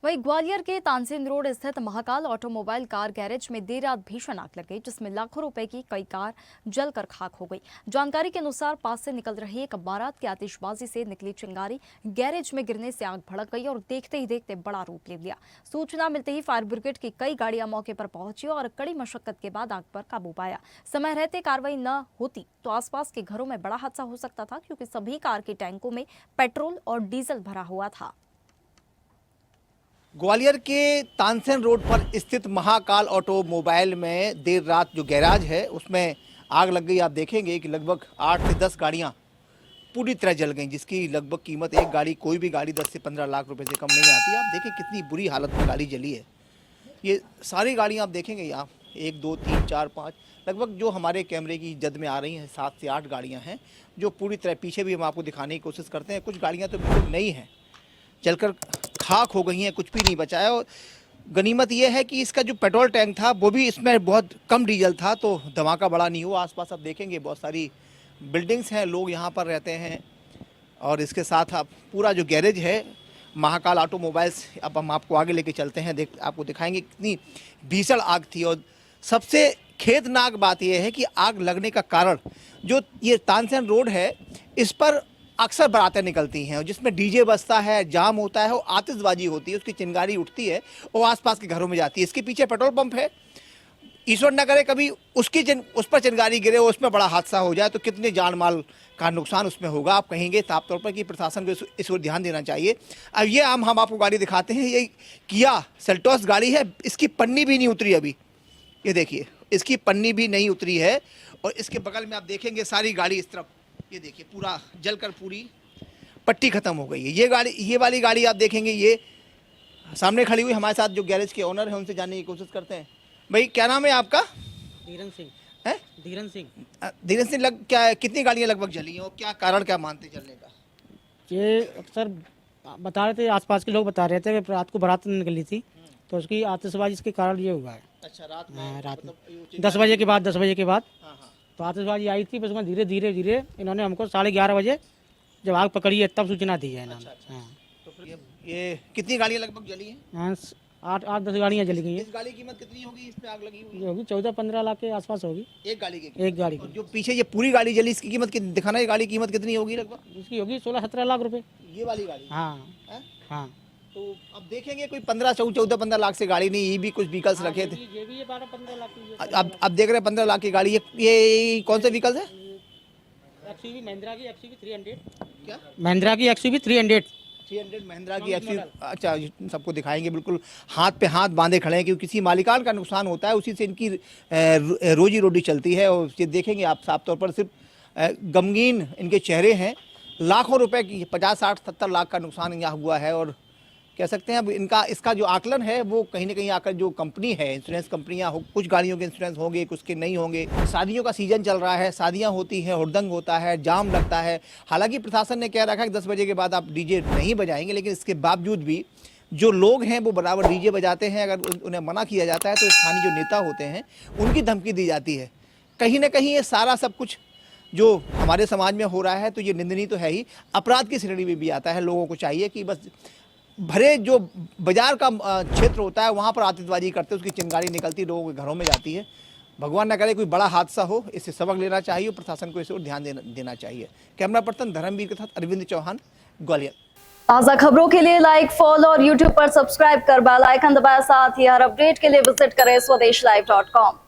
वहीं ग्वालियर के तानसेन रोड स्थित महाकाल ऑटोमोबाइल कार गैरेज में देर रात भीषण आग लग गई, जिसमें लाखों रुपए की कई कार जलकर खाक हो गई। जानकारी के अनुसार पास से निकल रही एक बारात की आतिशबाजी से निकली चिंगारी गैरेज में गिरने से आग भड़क गई और देखते ही देखते बड़ा रूप ले लिया। सूचना मिलते ही फायर ब्रिगेड की कई गाड़ियां मौके पर पहुंची और कड़ी मशक्कत के बाद आग पर काबू पाया। समय रहते कार्रवाई न होती तो आसपास के घरों में बड़ा हादसा हो सकता था, क्योंकि सभी कार के टैंकों में पेट्रोल और डीजल भरा हुआ था। ग्वालियर के तानसेन रोड पर स्थित महाकाल ऑटोमोबाइल में देर रात जो गैराज है उसमें आग लग गई। आप देखेंगे कि लगभग 8 से 10 गाड़ियां पूरी तरह जल गई, जिसकी लगभग कीमत एक गाड़ी, कोई भी गाड़ी 10 से 15 लाख रुपए से कम नहीं आती। आप देखें कितनी बुरी हालत में गाड़ी जली है। ये सारी गाड़ियां आप देखेंगे यहाँ 1 2 3 4 5 लगभग जो हमारे कैमरे की जद में आ रही हैं 7 से 8 गाड़ियाँ हैं जो पूरी तरह, पीछे भी हम आपको दिखाने की कोशिश करते हैं। कुछ गाड़ियाँ तो बिल्कुल नई हैं, जलकर खाक हो गई हैं, कुछ भी नहीं बचा है। और गनीमत यह है कि इसका जो पेट्रोल टैंक था वो भी, इसमें बहुत कम डीजल था, तो धमाका बड़ा नहीं हुआ। आसपास आप देखेंगे बहुत सारी बिल्डिंग्स हैं, लोग यहाँ पर रहते हैं। और इसके साथ आप पूरा जो गैरेज है महाकाल ऑटोमोबाइल्स, अब हम आपको आगे लेके चलते हैं, आपको दिखाएंगे कितनी भीषण आग थी। और सबसे खेदनाक बात यह है कि आग लगने का कारण, जो ये तानसेन रोड है इस पर अक्सर बारातें निकलती हैं और जिसमें डीजे बजता है, जाम होता है और आतिशबाजी होती है, उसकी चिंगारी उठती है और आसपास के घरों में जाती है। इसके पीछे पेट्रोल पंप है। ईश्वर न करे कभी उस पर चिंगारी गिरे और उसमें बड़ा हादसा हो जाए तो कितने जान माल का नुकसान उसमें होगा। आप कहेंगे साफ तौर पर कि प्रशासन को इस ओर ध्यान देना चाहिए। अब ये हम आपको गाड़ी दिखाते हैं, ये किया सेल्टोस गाड़ी है, इसकी पन्नी भी नहीं उतरी अभी। ये देखिए, इसकी पन्नी भी नहीं उतरी है। और इसके बगल में आप देखेंगे सारी गाड़ी इस तरफ, ये देखिए पूरा जलकर पूरी पट्टी खत्म हो गई है। ये वाली गाड़ी आप देखेंगे, ये सामने खड़ी हुई। हमारे साथ जो गैरेज के ओनर हैं उनसे जानने की कोशिश करते हैं। भाई क्या नाम है आपका? धीरन सिंह है। धीरन सिंह। धीरन सिंह, क्या कितनी गाड़ियां लगभग जली हैं और क्या कारण क्या मानते चलने का? ये अक्सर बता रहे थे, आसपास के लोग बता रहे थे कि रात को बारात निकली थी तो उसकी आतिशबाजी के कारण ये हुआ है। अच्छा, रात में? हाँ, रात में मतलब 10 बजे के बाद 10 बजे के बाद हाँ हाँ। तो आतिशबाजी आई थी। बस धीरे धीरे धीरे इन्होंने हमको 11:30 बजे जब आग पकड़ी है तब सूचना दी है इन्होंने। अच्छा। हाँ। तो फिर ये कितनी गाड़ियां लगभग जली हैं? हाँ, 8-10 गाड़ियाँ जली गई हैं। इस गाड़ी की कीमत कितनी होगी? इस पे आग लगी हुई ये होगी 14-15 लाख के आसपास होगी एक गाड़ी की? एक गाड़ी और की। जो पीछे ये पूरी गाड़ी जली, इसकी कीमत दिखाना, ये गाड़ी की कीमत कितनी होगी लगभग? इसकी होगी 16-17 लाख रुपए। ये वाली गाड़ी? हाँ है? हाँ। तो अब देखेंगे कोई 14-15 लाख से गाड़ी नहीं, ये भी कुछ व्हीकल्स रखे थे। ये भी 12-15 लाख की। अब देख रहे हैं 15 लाख की गाड़ी। ये कौन से व्हीकल्स है? एक्सयूवी महिंद्रा की एक्सयूवी 300। क्या? महिंद्रा की एक्सयूवी 300 महिंद्रा की एक्सयूवी। अच्छा, सबको दिखाएंगे। बिल्कुल हाथ पे हाथ बांधे खड़े हैं, क्योंकि किसी मालिकान का नुकसान होता है, उसी से इनकी रोजी रोटी चलती है। और ये देखेंगे आप साफ तौर पर सिर्फ गमगीन इनके चेहरे हैं। लाखों रुपए की, 50-60-70 लाख का नुकसान यहाँ हुआ है। और कह सकते हैं अब इसका जो आकलन है वो कहीं ना कहीं आकर जो कंपनी है, इंश्योरेंस कंपनियां, कुछ गाड़ियों के इंश्योरेंस होंगे, कुछ के नहीं होंगे। शादियों का सीजन चल रहा है, शादियां होती हैं, हुड़दंग होता है, जाम लगता है। हालांकि प्रशासन ने कह रखा है कि 10 बजे के बाद आप डीजे नहीं बजाएंगे, लेकिन इसके बावजूद भी जो लोग हैं वो बराबर डीजे बजाते हैं। अगर उन्हें मना किया जाता है तो स्थानीय जो नेता होते हैं उनकी धमकी दी जाती है। कहीं ना कहीं ये सारा सब कुछ जो हमारे समाज में हो रहा है तो ये निंदनीय तो है ही, अपराध की श्रेणी में भी आता है। लोगों को चाहिए कि बस भरे जो बाजार का क्षेत्र होता है वहाँ पर आतिशबाजी करते, उसकी चिंगारी निकलती, लोगों के घरों में जाती है। भगवान न करे कोई बड़ा हादसा हो, इससे सबक लेना चाहिए, प्रशासन को इस ओर ध्यान देना चाहिए। कैमरा पर्सन धर्मवीर के साथ अरविंद चौहान, ग्वालियर। ताज़ा खबरों के लिए लाइक, फॉलो और यूट्यूब पर सब्सक्राइब कर बेल आइकन दबाएं। साथ ही हर अपडेट के लिए विजिट करें swedeshlive.com।